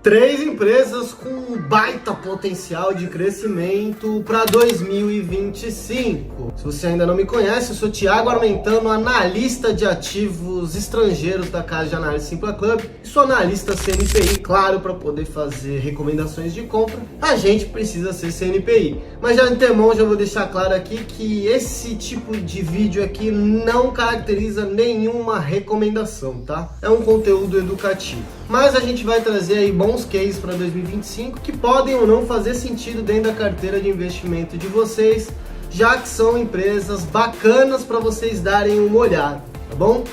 Três empresas com um baita potencial de crescimento para 2025. Se você ainda não me conhece, eu sou Thiago Armentano, analista de ativos estrangeiros da casa de análise Simpla Club. E sou analista CNPI, claro, para poder fazer recomendações de compra. A gente precisa ser CNPI. Mas já de antemão já vou deixar claro aqui que esse tipo de vídeo aqui não caracteriza nenhuma recomendação, tá? É um conteúdo educativo. Mas a gente vai trazer aí bons cases para 2025 que podem ou não fazer sentido dentro da carteira de investimento de vocês, já que são empresas bacanas para vocês darem uma olhada, tá bom?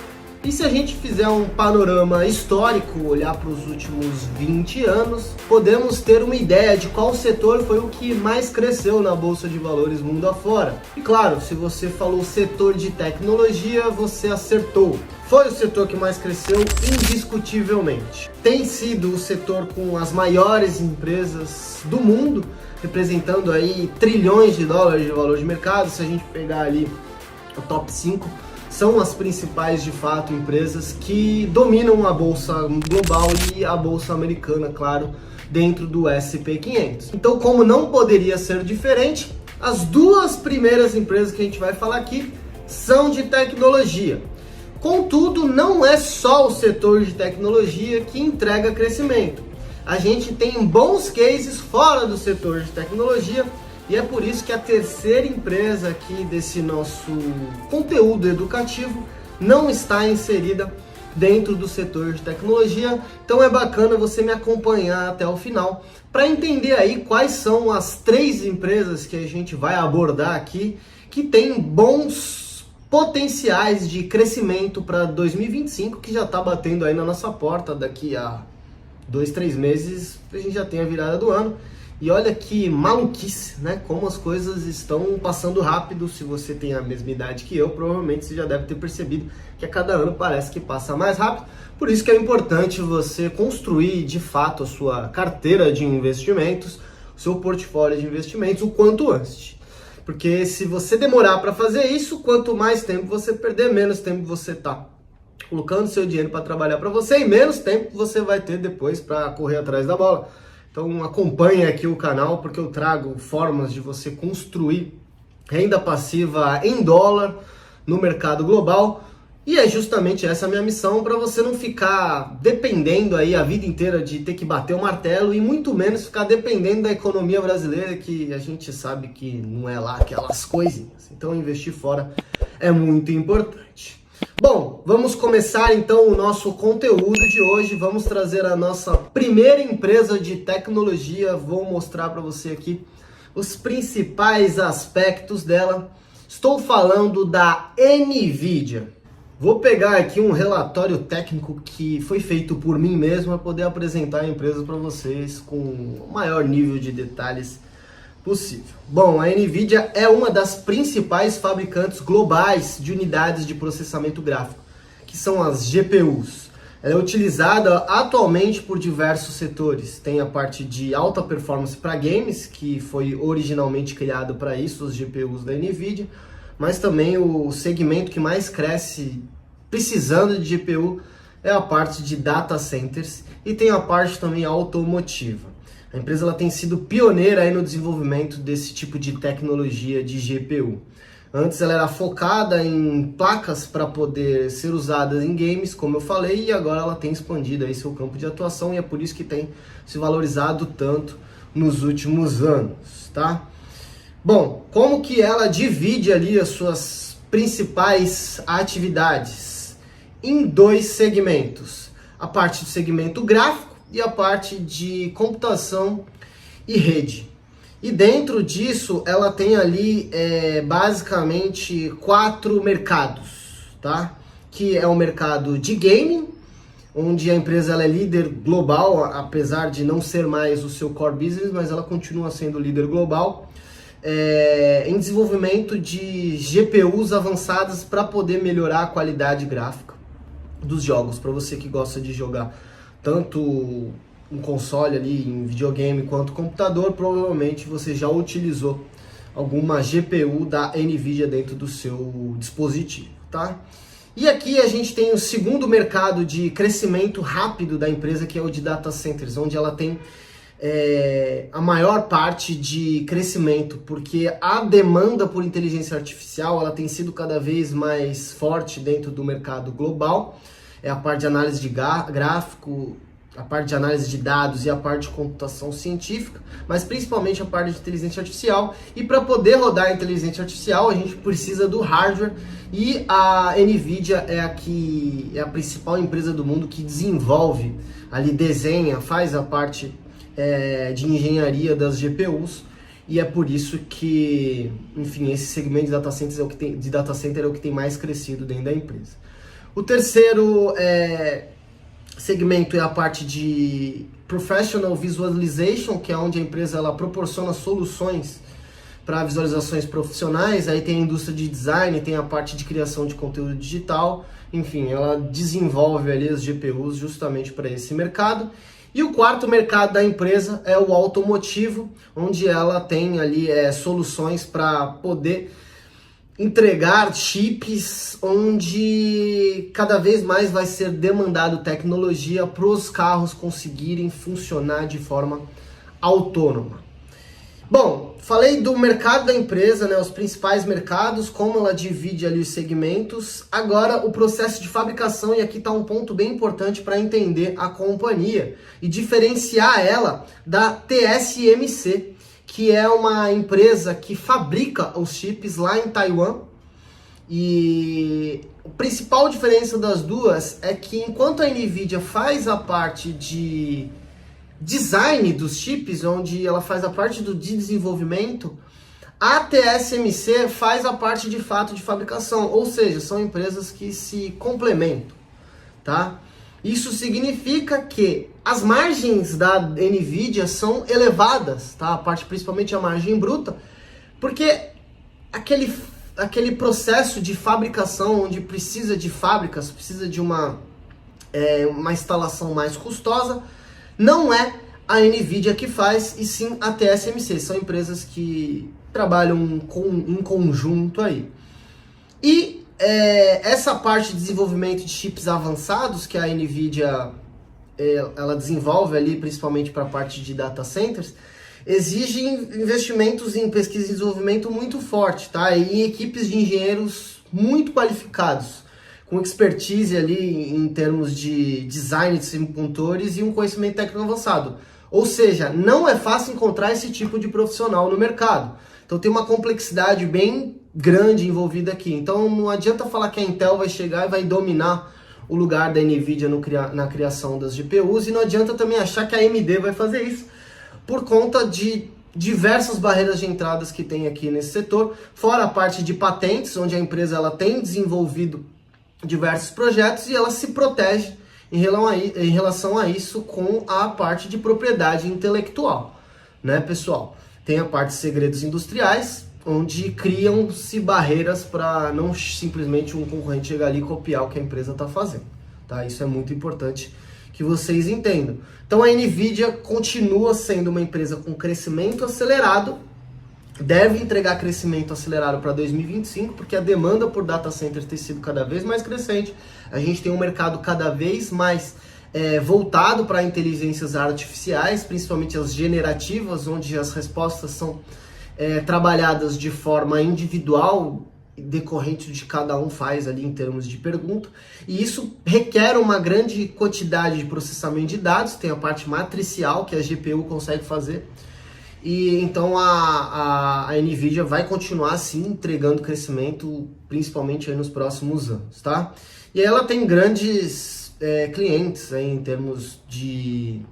E se a gente fizer um panorama histórico, olhar para os últimos 20 anos, podemos ter uma ideia de qual setor foi o que mais cresceu na Bolsa de Valores mundo afora. E claro, se você falou setor de tecnologia, você acertou. Foi o setor que mais cresceu indiscutivelmente. Tem sido o setor com as maiores empresas do mundo, representando aí trilhões de dólares de valor de mercado. Se a gente pegar ali o top 5, são as principais, de fato, empresas que dominam a bolsa global e a bolsa americana, claro, dentro do S&P 500. Então, como não poderia ser diferente, as duas primeiras empresas que a gente vai falar aqui são de tecnologia. Contudo, não é só o setor de tecnologia que entrega crescimento. A gente tem bons cases fora do setor de tecnologia, e é por isso que a terceira empresa aqui desse nosso conteúdo educativo não está inserida dentro do setor de tecnologia. Então é bacana você me acompanhar até o final para entender aí quais são as três empresas que a gente vai abordar aqui que tem bons potenciais de crescimento para 2025, que já está batendo aí na nossa porta. Daqui a 2-3 meses a gente já tem a virada do ano. E olha que maluquice, né? Como as coisas estão passando rápido. Se você tem a mesma idade que eu, provavelmente você já deve ter percebido que a cada ano parece que passa mais rápido. Por isso que é importante você construir de fato a sua carteira de investimentos, o seu portfólio de investimentos o quanto antes. Porque se você demorar para fazer isso, quanto mais tempo você perder, menos tempo você tá colocando seu dinheiro para trabalhar para você e menos tempo você vai ter depois para correr atrás da bola. Então acompanhe aqui o canal, porque eu trago formas de você construir renda passiva em dólar no mercado global. E é justamente essa a minha missão, para você não ficar dependendo aí a vida inteira de ter que bater o martelo e muito menos ficar dependendo da economia brasileira, que a gente sabe que não é lá aquelas coisinhas. Então investir fora é muito importante. Bom, vamos começar então o nosso conteúdo de hoje. Vamos trazer a nossa primeira empresa de tecnologia. Vou mostrar para você aqui os principais aspectos dela. Estou falando da NVIDIA. Vou pegar aqui um relatório técnico que foi feito por mim mesmo para poder apresentar a empresa para vocês com o maior nível de detalhes possível. Bom, a NVIDIA é uma das principais fabricantes globais de unidades de processamento gráfico, que são as GPUs. Ela é utilizada atualmente por diversos setores. Tem a parte de alta performance para games, que foi originalmente criado para isso, os GPUs da NVIDIA, mas também o segmento que mais cresce precisando de GPU é a parte de data centers e tem a parte também automotiva. A empresa ela tem sido pioneira aí no desenvolvimento desse tipo de tecnologia de GPU. Antes ela era focada em placas para poder ser usadas em games, como eu falei, e agora ela tem expandido aí seu campo de atuação e é por isso que tem se valorizado tanto nos últimos anos, tá? Bom, como que ela divide ali as suas principais atividades? Em dois segmentos. A parte do segmento gráfico e a parte de computação e rede. E dentro disso, ela tem ali basicamente 4 mercados, tá? Que é o mercado de gaming, onde a empresa ela é líder global, apesar de não ser mais o seu core business, mas ela continua sendo líder global, em desenvolvimento de GPUs avançadas para poder melhorar a qualidade gráfica dos jogos, para você que gosta de jogar tanto um console ali em videogame quanto computador, provavelmente você já utilizou alguma GPU da NVIDIA dentro do seu dispositivo, tá? E aqui a gente tem o segundo mercado de crescimento rápido da empresa, que é o de data centers, onde ela tem a maior parte de crescimento, porque a demanda por inteligência artificial ela tem sido cada vez mais forte dentro do mercado global. É a parte de análise de gráfico, a parte de análise de dados e a parte de computação científica, mas principalmente a parte de inteligência artificial. E para poder rodar a inteligência artificial, a gente precisa do hardware, e a NVIDIA é a principal empresa do mundo que desenvolve, ali desenha, faz a parte de engenharia das GPUs, e é por isso que, enfim, esse segmento de data center é o que tem mais crescido dentro da empresa. O terceiro segmento é a parte de Professional Visualization, que é onde a empresa ela proporciona soluções para visualizações profissionais. Aí tem a indústria de design, tem a parte de criação de conteúdo digital, enfim, ela desenvolve ali as GPUs justamente para esse mercado. E o quarto mercado da empresa é o automotivo, onde ela tem ali soluções para poder entregar chips, onde cada vez mais vai ser demandado tecnologia para os carros conseguirem funcionar de forma autônoma. Bom, falei do mercado da empresa, os principais mercados, como ela divide ali os segmentos. Agora o processo de fabricação, e aqui está um ponto bem importante para entender a companhia e diferenciar ela da TSMC, que é uma empresa que fabrica os chips lá em Taiwan. E a principal diferença das duas é que enquanto a NVIDIA faz a parte de design dos chips, onde ela faz a parte de desenvolvimento, a TSMC faz a parte de fato de fabricação, ou seja, são empresas que se complementam, tá? Isso significa que as margens da NVIDIA são elevadas, tá? A parte, principalmente a margem bruta, porque aquele processo de fabricação, onde precisa de fábricas, precisa de uma instalação mais custosa, não é a NVIDIA que faz, e sim a TSMC. São empresas que trabalham em conjunto aí. E essa parte de desenvolvimento de chips avançados que a NVIDIA ela desenvolve ali, principalmente para a parte de data centers, exige investimentos em pesquisa e desenvolvimento muito forte, tá? E equipes de engenheiros muito qualificados, com expertise ali em termos de design de semicondutores e um conhecimento técnico avançado. Ou seja, não é fácil encontrar esse tipo de profissional no mercado. Então tem uma complexidade bem grande envolvida aqui. Então não adianta falar que a Intel vai chegar e vai dominar o lugar da NVIDIA na criação das GPUs, e não adianta também achar que a AMD vai fazer isso, por conta de diversas barreiras de entradas que tem aqui nesse setor, fora a parte de patentes, onde a empresa ela tem desenvolvido diversos projetos e ela se protege em relação a isso com a parte de propriedade intelectual, né, pessoal? Tem a parte de segredos industriais, onde criam-se barreiras para não simplesmente um concorrente chegar ali e copiar o que a empresa está fazendo, tá? Isso é muito importante que vocês entendam. Então a NVIDIA continua sendo uma empresa com crescimento acelerado, deve entregar crescimento acelerado para 2025, porque a demanda por data centers tem sido cada vez mais crescente. A gente tem um mercado cada vez mais voltado para inteligências artificiais, principalmente as generativas, onde as respostas são trabalhadas de forma individual, decorrente de cada um faz ali em termos de pergunta, e isso requer uma grande quantidade de processamento de dados. Tem a parte matricial que a GPU consegue fazer, e então a NVIDIA vai continuar sim entregando crescimento, principalmente aí nos próximos anos, tá? E aí ela tem grandes clientes aí em termos de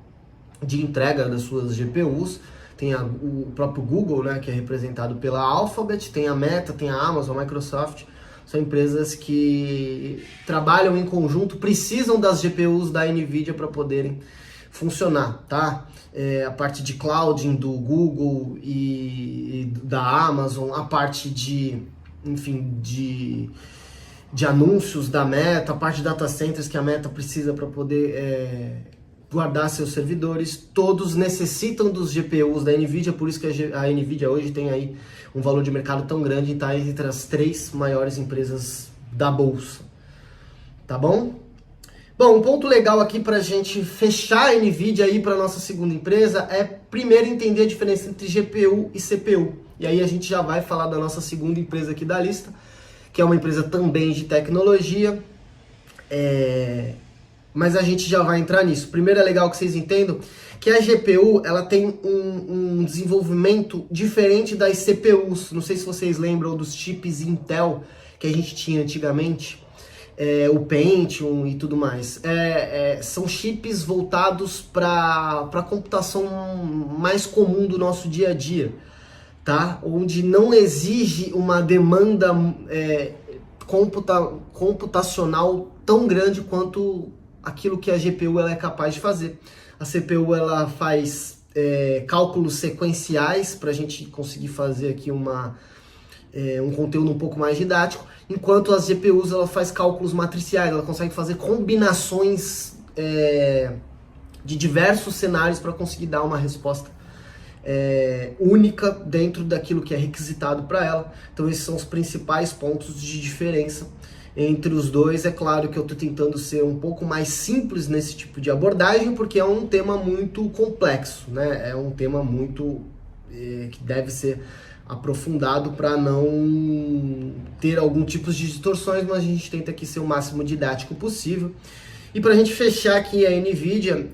entrega das suas GPUs. Tem o próprio Google, né, que é representado pela Alphabet, tem a Meta, tem a Amazon, a Microsoft. São empresas que trabalham em conjunto, precisam das GPUs da NVIDIA para poderem funcionar, tá? A parte de clouding do Google e da Amazon, a parte de anúncios da Meta, a parte de data centers que a Meta precisa para poder guardar seus servidores, todos necessitam dos GPUs da NVIDIA, por isso que a NVIDIA hoje tem aí um valor de mercado tão grande e está entre as 3 maiores empresas da bolsa, tá bom? Bom, um ponto legal aqui para a gente fechar a NVIDIA aí para nossa segunda empresa é primeiro entender a diferença entre GPU e CPU. E aí a gente já vai falar da nossa segunda empresa aqui da lista, que é uma empresa também de tecnologia, mas a gente já vai entrar nisso. Primeiro é legal que vocês entendam que a GPU ela tem um desenvolvimento diferente das CPUs. Não sei se vocês lembram dos chips Intel que a gente tinha antigamente. O Pentium e tudo mais. São chips voltados para a computação mais comum do nosso dia a dia, tá? Onde não exige uma demanda computacional tão grande quanto aquilo que a GPU ela é capaz de fazer. A CPU ela faz cálculos sequenciais para a gente conseguir fazer aqui um conteúdo um pouco mais didático, enquanto as GPUs ela faz cálculos matriciais, ela consegue fazer combinações de diversos cenários para conseguir dar uma resposta única dentro daquilo que é requisitado para ela. Então esses são os principais pontos de diferença entre os dois. É claro que eu estou tentando ser um pouco mais simples nesse tipo de abordagem, porque é um tema muito complexo, né? É um tema muito que deve ser aprofundado para não ter algum tipo de distorções, mas a gente tenta aqui ser o máximo didático possível. E para a gente fechar aqui a NVIDIA,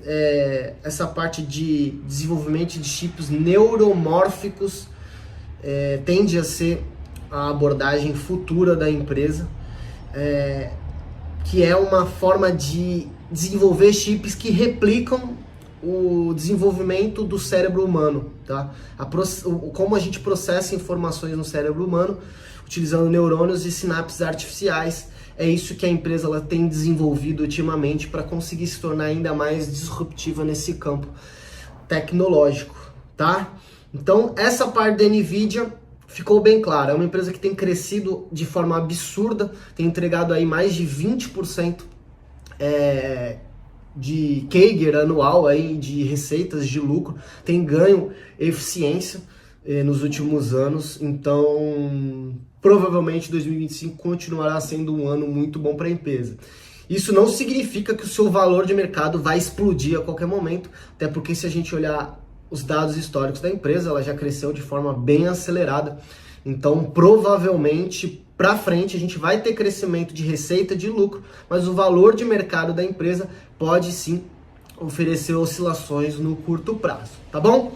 essa parte de desenvolvimento de chips neuromórficos tende a ser a abordagem futura da empresa, que é uma forma de desenvolver chips que replicam o desenvolvimento do cérebro humano, tá? Como a gente processa informações no cérebro humano utilizando neurônios e sinapses artificiais. É isso que a empresa ela tem desenvolvido ultimamente para conseguir se tornar ainda mais disruptiva nesse campo tecnológico, tá? Então essa parte da NVIDIA ficou bem clara. É uma empresa que tem crescido de forma absurda, tem entregado aí mais de 20% de CAGR anual aí, de receitas, de lucro, tem ganho eficiência nos últimos anos. Então provavelmente 2025 continuará sendo um ano muito bom para a empresa. Isso não significa que o seu valor de mercado vai explodir a qualquer momento, até porque se a gente olhar os dados históricos da empresa, ela já cresceu de forma bem acelerada. Então provavelmente para frente a gente vai ter crescimento de receita, de lucro, mas o valor de mercado da empresa pode sim oferecer oscilações no curto prazo, tá bom?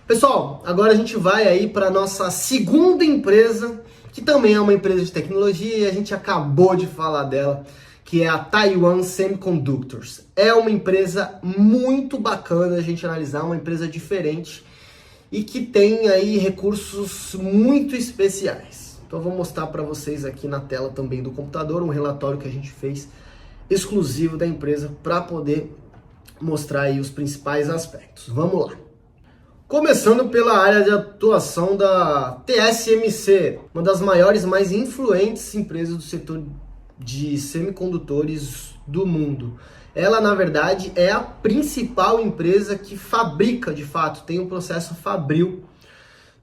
Pessoal, agora a gente vai aí para nossa segunda empresa, que também é uma empresa de tecnologia e a gente acabou de falar dela, que é a Taiwan Semiconductors. É uma empresa muito bacana a gente analisar, uma empresa diferente e que tem aí recursos muito especiais. Então eu vou mostrar para vocês aqui na tela também do computador um relatório que a gente fez exclusivo da empresa para poder mostrar aí os principais aspectos. Vamos lá. Começando pela área de atuação da TSMC, uma das maiores, mais influentes empresas do setor de semicondutores do mundo. Ela, na verdade, é a principal empresa que fabrica, de fato, tem um processo fabril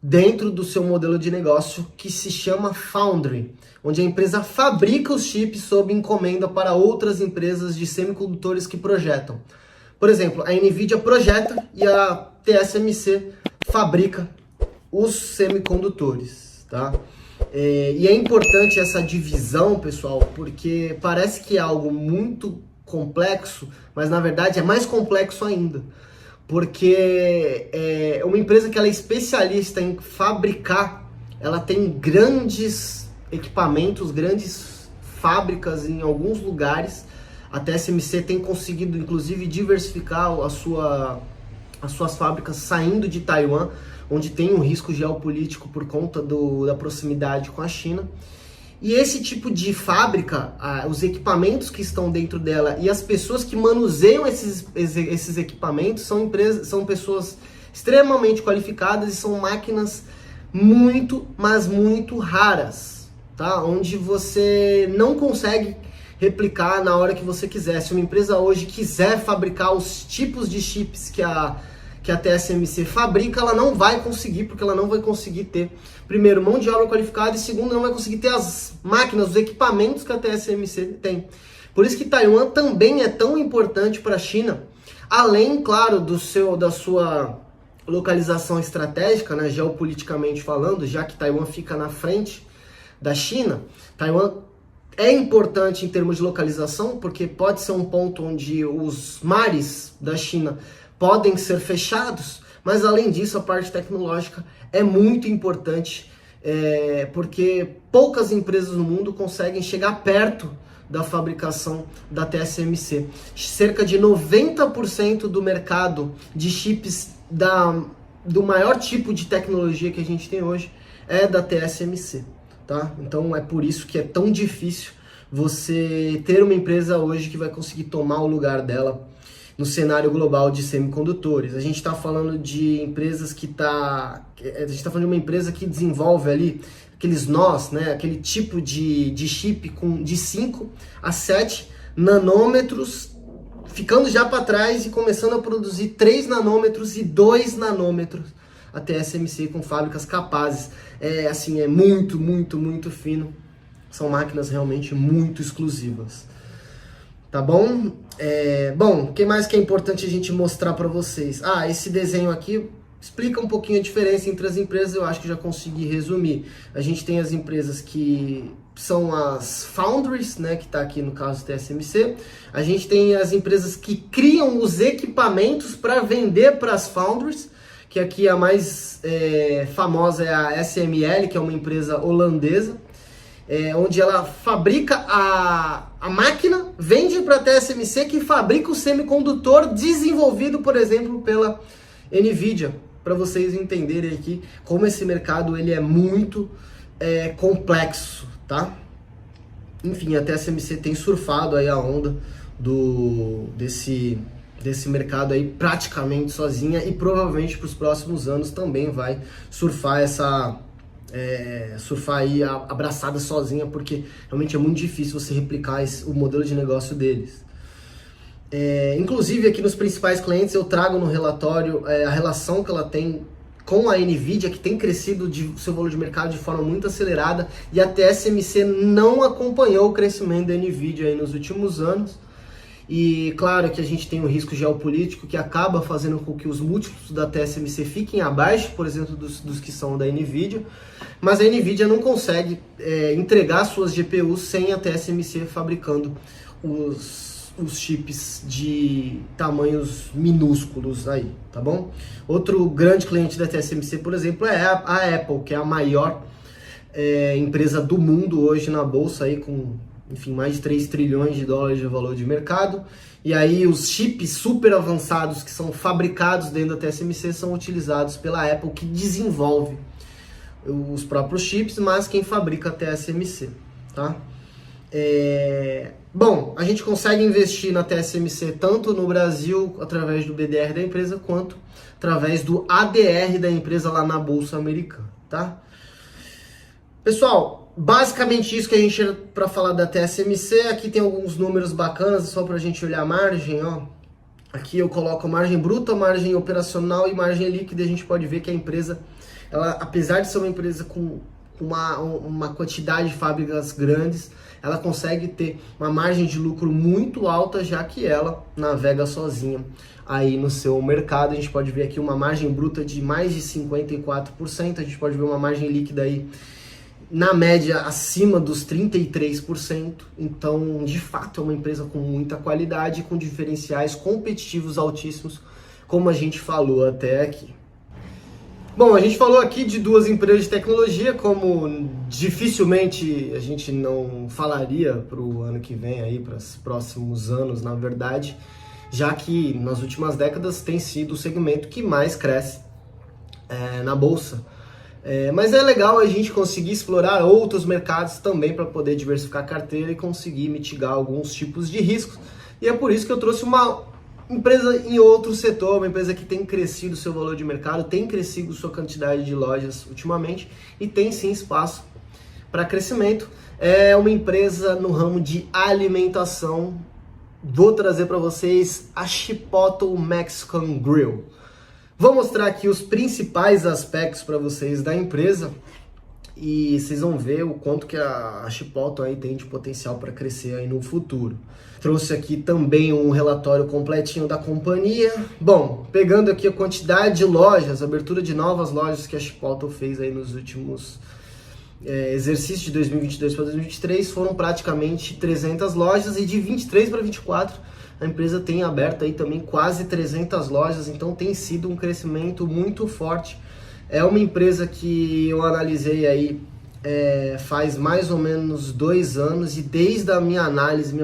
dentro do seu modelo de negócio que se chama Foundry, onde a empresa fabrica os chips sob encomenda para outras empresas de semicondutores que projetam. Por exemplo, a NVIDIA projeta e a TSMC fabrica os semicondutores, tá? E é importante essa divisão, pessoal, porque parece que é algo muito complexo, mas na verdade é mais complexo ainda. Porque é uma empresa que ela é especialista em fabricar, ela tem grandes equipamentos, grandes fábricas em alguns lugares. A TSMC tem conseguido, inclusive, diversificar as suas fábricas saindo de Taiwan, onde tem um risco geopolítico por conta da proximidade com a China. E esse tipo de fábrica, os equipamentos que estão dentro dela e as pessoas que manuseiam esses equipamentos são pessoas extremamente qualificadas e são máquinas muito, mas muito raras, tá? Onde você não consegue replicar na hora que você quiser. Se uma empresa hoje quiser fabricar os tipos de chips que a TSMC fabrica, ela não vai conseguir, porque ela não vai conseguir ter, primeiro, mão de obra qualificada e segundo, não vai conseguir ter as máquinas, os equipamentos que a TSMC tem. Por isso que Taiwan também é tão importante para a China, além, claro, da sua localização estratégica, né, geopoliticamente falando, já que Taiwan fica na frente da China. Taiwan é importante em termos de localização, porque pode ser um ponto onde os mares da China podem ser fechados, mas além disso a parte tecnológica é muito importante, porque poucas empresas no mundo conseguem chegar perto da fabricação da TSMC. Cerca de 90% do mercado de chips do maior tipo de tecnologia que a gente tem hoje é da TSMC, tá? Então é por isso que é tão difícil você ter uma empresa hoje que vai conseguir tomar o lugar dela no cenário global de semicondutores. A gente está falando de empresas a gente está falando de uma empresa que desenvolve ali aqueles nós, né? Aquele tipo de chip de 5 a 7 nanômetros, ficando já para trás e começando a produzir 3 nanômetros e 2 nanômetros a TSMC com fábricas capazes. É muito, muito, muito fino. São máquinas realmente muito exclusivas. Tá bom? Bom, o que mais que é importante a gente mostrar para vocês? Esse desenho aqui explica um pouquinho a diferença entre as empresas, eu acho que já consegui resumir. A gente tem as empresas que são as foundries, né, que está aqui no caso do TSMC. A gente tem as empresas que criam os equipamentos para vender para as foundries, que aqui a mais famosa é a SML, que é uma empresa holandesa, onde ela fabrica a máquina, vende para a TSMC, que fabrica o semicondutor desenvolvido, por exemplo, pela NVIDIA, para vocês entenderem aqui como esse mercado ele é muito complexo, tá? Enfim, a TSMC tem surfado aí a onda desse mercado aí praticamente sozinha e provavelmente para os próximos anos também vai surfar aí abraçada sozinha, porque realmente é muito difícil você replicar o modelo de negócio deles. Inclusive aqui nos principais clientes eu trago no relatório a relação que ela tem com a NVIDIA, que tem crescido seu valor de mercado de forma muito acelerada, e a TSMC não acompanhou o crescimento da NVIDIA aí nos últimos anos. E claro que a gente tem um risco geopolítico que acaba fazendo com que os múltiplos da TSMC fiquem abaixo, por exemplo, dos que são da NVIDIA, mas a NVIDIA não consegue entregar suas GPUs sem a TSMC fabricando os chips de tamanhos minúsculos aí, tá bom? Outro grande cliente da TSMC, por exemplo, é a Apple, que é a maior empresa do mundo hoje na bolsa aí, com mais de 3 trilhões de dólares de valor de mercado. E aí os chips super avançados que são fabricados dentro da TSMC são utilizados pela Apple, que desenvolve os próprios chips, mas quem fabrica a TSMC, tá? Bom, a gente consegue investir na TSMC tanto no Brasil, através do BDR da empresa, quanto através do ADR da empresa lá na Bolsa Americana, tá? Pessoal, basicamente isso que a gente tinha para falar da TSMC. Aqui tem alguns números bacanas, só para a gente olhar a margem, ó. Aqui eu coloco a margem bruta, margem operacional e margem líquida. A gente pode ver que a empresa, ela, apesar de ser uma empresa com uma quantidade de fábricas grandes, ela consegue ter uma margem de lucro muito alta, já que ela navega sozinha aí no seu mercado. A gente pode ver aqui uma margem bruta de mais de 54%, a gente pode ver uma margem líquida aí na média acima dos 33%. Então, de fato, é uma empresa com muita qualidade, com diferenciais competitivos altíssimos, como a gente falou até aqui. Bom, a gente falou aqui de duas empresas de tecnologia, como dificilmente a gente não falaria para o ano que vem, aí, para os próximos anos, na verdade, já que nas últimas décadas tem sido o segmento que mais cresce na Bolsa. Mas é legal a gente conseguir explorar outros mercados também para poder diversificar a carteira e conseguir mitigar alguns tipos de riscos. E é por isso que eu trouxe uma empresa em outro setor, uma empresa que tem crescido seu valor de mercado, tem crescido sua quantidade de lojas ultimamente e tem sim espaço para crescimento. É uma empresa no ramo de alimentação. Vou trazer para vocês a Chipotle Mexican Grill. Vou mostrar aqui os principais aspectos para vocês da empresa e vocês vão ver o quanto que a Chipotle aí tem de potencial para crescer aí no futuro. Trouxe aqui também um relatório completinho da companhia. Bom, pegando aqui a quantidade de lojas, abertura de novas lojas que a Chipotle fez aí nos últimos exercícios de 2022 para 2023, foram praticamente 300 lojas, e de 23 para 24 a empresa tem aberto aí também quase 300 lojas, então tem sido um crescimento muito forte. É uma empresa que eu analisei aí faz mais ou menos 2 anos, e desde a minha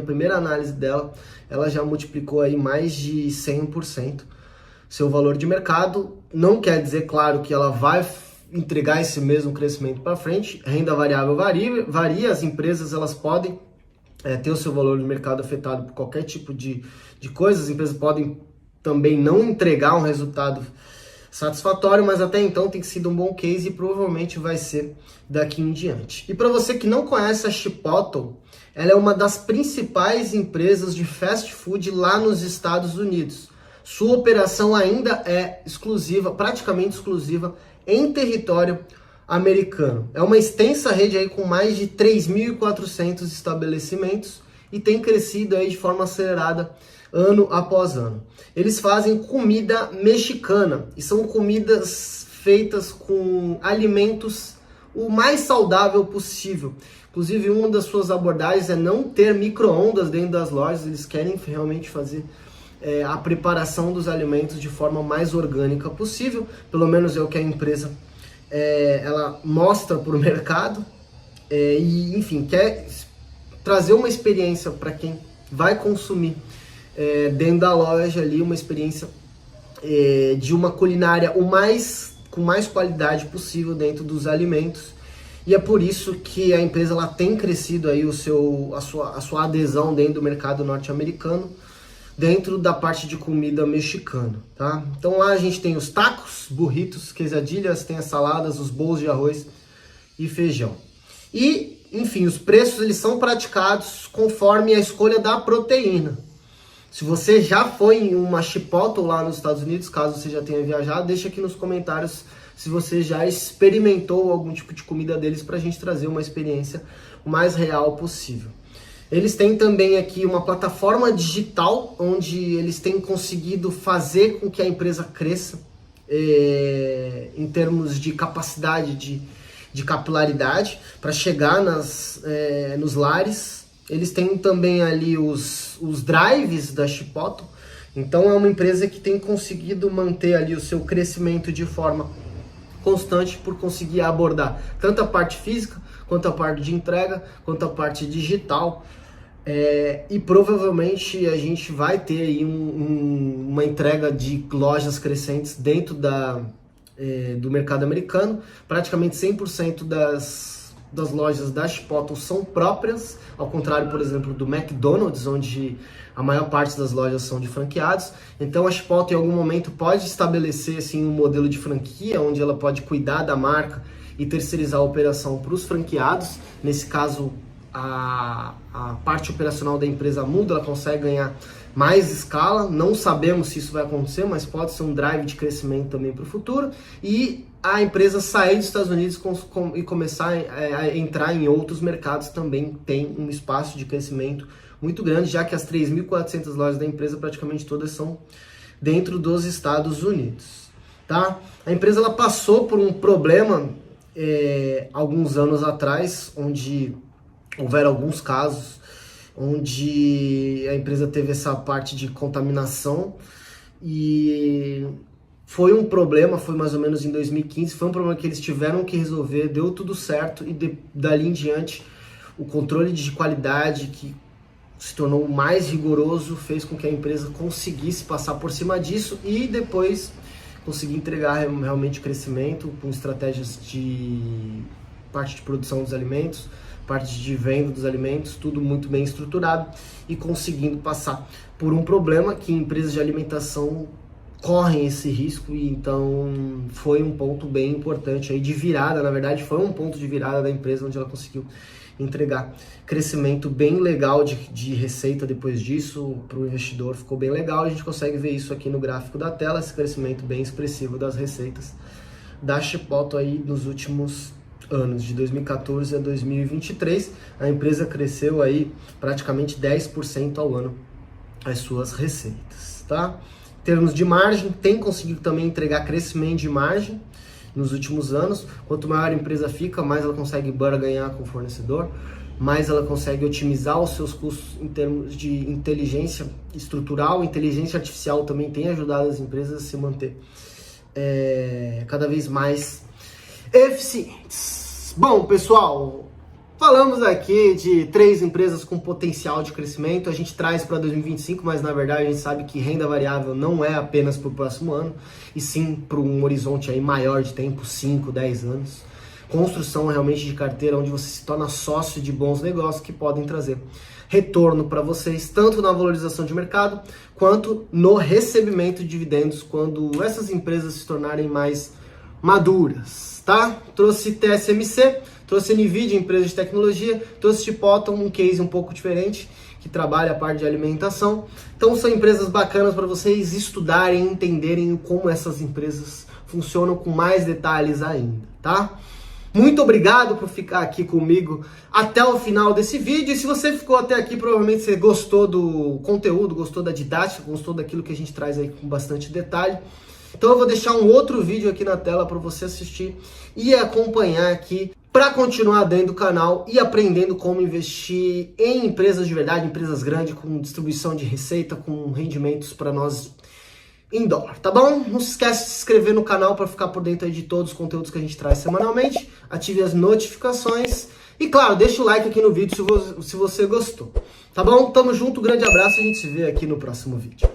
primeira análise dela, ela já multiplicou aí mais de 100% seu valor de mercado. Não quer dizer, claro, que ela vai entregar esse mesmo crescimento para frente. Renda variável varia, as empresas elas podem ter o seu valor de mercado afetado por qualquer tipo de coisa. As empresas podem também não entregar um resultado satisfatório, mas até então tem sido um bom case e provavelmente vai ser daqui em diante. E para você que não conhece a Chipotle, ela é uma das principais empresas de fast food lá nos Estados Unidos. Sua operação ainda é exclusiva, praticamente exclusiva, em território americano. É uma extensa rede aí com mais de 3.400 estabelecimentos e tem crescido aí de forma acelerada ano após ano. Eles fazem comida mexicana e são comidas feitas com alimentos o mais saudável possível. Inclusive, uma das suas abordagens é não ter micro-ondas dentro das lojas. Eles querem realmente fazer a preparação dos alimentos de forma mais orgânica possível. Pelo menos é o que a empresa ela mostra para o mercado. E, enfim, quer trazer uma experiência para quem vai consumir dentro da loja ali, uma experiência de uma culinária com mais qualidade possível dentro dos alimentos. E é por isso que a empresa ela tem crescido aí a sua adesão dentro do mercado norte-americano, dentro da parte de comida mexicana, tá? Então lá a gente tem os tacos, burritos, quesadilhas, tem as saladas, os bowls de arroz e feijão. E, enfim, os preços eles são praticados conforme a escolha da proteína. Se você já foi em uma Chipotle lá nos Estados Unidos, caso você já tenha viajado, deixa aqui nos comentários se você já experimentou algum tipo de comida deles, para a gente trazer uma experiência o mais real possível. Eles têm também aqui uma plataforma digital, onde eles têm conseguido fazer com que a empresa cresça em termos de capacidade de capilaridade, para chegar nos lares. Eles têm também ali os drives da Chipotle. Então é uma empresa que tem conseguido manter ali o seu crescimento de forma constante, por conseguir abordar tanto a parte física, quanto a parte de entrega, quanto a parte digital. E provavelmente a gente vai ter aí uma entrega de lojas crescentes dentro do mercado americano. Praticamente 100% das lojas da Chipotle são próprias, ao contrário, por exemplo, do McDonald's, onde a maior parte das lojas são de franqueados. Então a Chipotle em algum momento pode estabelecer assim, um modelo de franquia, onde ela pode cuidar da marca e terceirizar a operação para os franqueados. Nesse caso, a parte operacional da empresa muda, ela consegue ganhar mais escala. Não sabemos se isso vai acontecer, mas pode ser um drive de crescimento também para o futuro. E a empresa sair dos Estados Unidos e começar a entrar em outros mercados também tem um espaço de crescimento muito grande, já que as 3.400 lojas da empresa praticamente todas são dentro dos Estados Unidos, tá? A empresa ela passou por um problema alguns anos atrás, onde houveram alguns casos onde a empresa teve essa parte de contaminação, e foi um problema, foi mais ou menos em 2015, foi um problema que eles tiveram que resolver, deu tudo certo, e dali em diante o controle de qualidade, que se tornou mais rigoroso, fez com que a empresa conseguisse passar por cima disso e depois conseguir entregar realmente crescimento com estratégias de parte de produção dos alimentos, parte de venda dos alimentos, tudo muito bem estruturado, e conseguindo passar por um problema que empresas de alimentação correm esse risco. E então foi um ponto bem importante aí de virada, na verdade foi um ponto de virada da empresa, onde ela conseguiu entregar crescimento bem legal de receita depois disso. Para o investidor ficou bem legal, a gente consegue ver isso aqui no gráfico da tela, esse crescimento bem expressivo das receitas da Chipotle aí nos últimos anos, de 2014 a 2023, a empresa cresceu aí praticamente 10% ao ano as suas receitas, tá? Em termos de margem, tem conseguido também entregar crescimento de margem nos últimos anos. Quanto maior a empresa fica, mais ela consegue barganhar com o fornecedor, mais ela consegue otimizar os seus custos em termos de inteligência estrutural. Inteligência artificial também tem ajudado as empresas a se manter cada vez mais eficientes. Bom, pessoal, falamos aqui de 3 empresas com potencial de crescimento. A gente traz para 2025, mas na verdade a gente sabe que renda variável não é apenas para o próximo ano, e sim para um horizonte aí maior de tempo, 5, 10 anos. Construção realmente de carteira onde você se torna sócio de bons negócios que podem trazer retorno para vocês, tanto na valorização de mercado, quanto no recebimento de dividendos quando essas empresas se tornarem mais maduras, tá? Trouxe TSMC, trouxe NVIDIA, empresa de tecnologia, trouxe Chipotle, um case um pouco diferente, que trabalha a parte de alimentação. Então são empresas bacanas para vocês estudarem, entenderem como essas empresas funcionam com mais detalhes ainda, tá? Muito obrigado por ficar aqui comigo até o final desse vídeo. E se você ficou até aqui, provavelmente você gostou do conteúdo, gostou da didática, gostou daquilo que a gente traz aí com bastante detalhe. Então eu vou deixar um outro vídeo aqui na tela para você assistir e acompanhar aqui para continuar dentro do canal e aprendendo como investir em empresas de verdade, empresas grandes, com distribuição de receita, com rendimentos para nós em dólar, tá bom? Não se esquece de se inscrever no canal para ficar por dentro aí de todos os conteúdos que a gente traz semanalmente. Ative as notificações e, claro, deixa o like aqui no vídeo se você gostou, tá bom? Tamo junto, grande abraço e a gente se vê aqui no próximo vídeo.